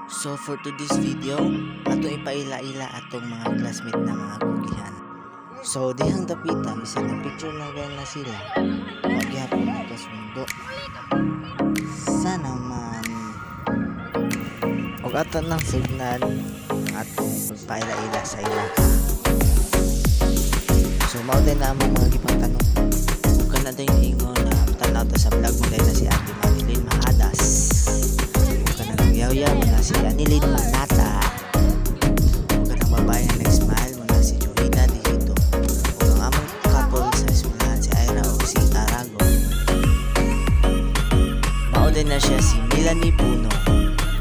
So for today's video, ato ipaila-ila atong mga classmate na mga kugihan. So dihang dapita, bisan na picture na gaya na sila, wag gyapon magkasundo. Sana man og ato ng signal atong pagpaila-ila sa ila. So mao din na among mga gipangtanong. Ug kana din ingon na tanaw ta sa vlog mo dahil na si Ate Marilyn Mahadas. Yaw-yaw muna si Anilin Manata. Huwag ka ng babae na nag-smile muna si Joina dito. Huwag ang among couple sa eskwelahan si Ira o si Tarago. Maudin na siya si Melanie Puno.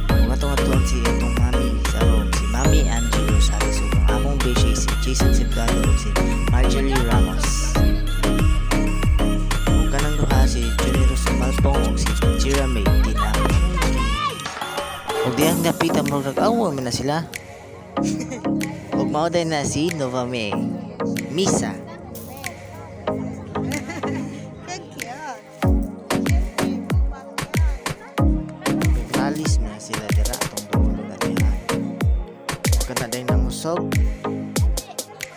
Huwag atong si itong mami sa room, si Mami Angie Rosales. Huwag ang among beshi si Jason Cebrado o si Marjorie Ramos. Huwag ka ng duha si Juniro Sumalpong o si Chira May Dinamo. Huwag diyang napita mo nag-awa mo na sila. Huwag mauday na si Nova May Misa. Naglalis mo na sila dira itong dulo na diha. Huwag ka na day na musog.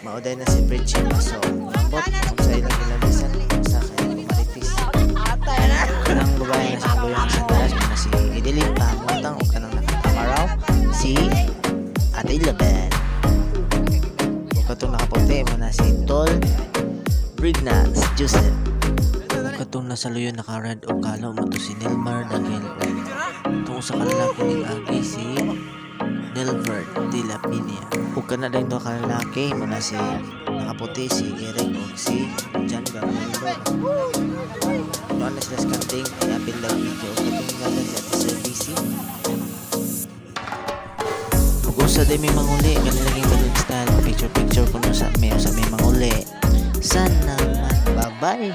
Mauday na si Bridget Maso. Lambot kung sa ilang ilalisan sa kanyang maritis. Kanang babae na sa luyang sandalas mo na si Edeline Pangwatang o kanang nakatamaraw si Ate Laban. Huwag ka itong nakapote mo na si Tol Brignax Joseph. Huwag ka itong nasa luyon naka-red o kalaw mo to si Nelmar Dangel. Itong sa kalalaki ng agi si Nelvert de la Pinia. Huwag ka na din doon kalalaki mo na si nakaputi si Eric o si John Gabriel. Noon na sila skanting ay apil lang video o katong ngalan ni Ate Servicey. Huwag usa din may manguli kanilaging balloon style picture ko no sa may manguli. Sana man, bye bye.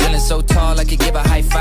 Feeling so tall I could give a high five.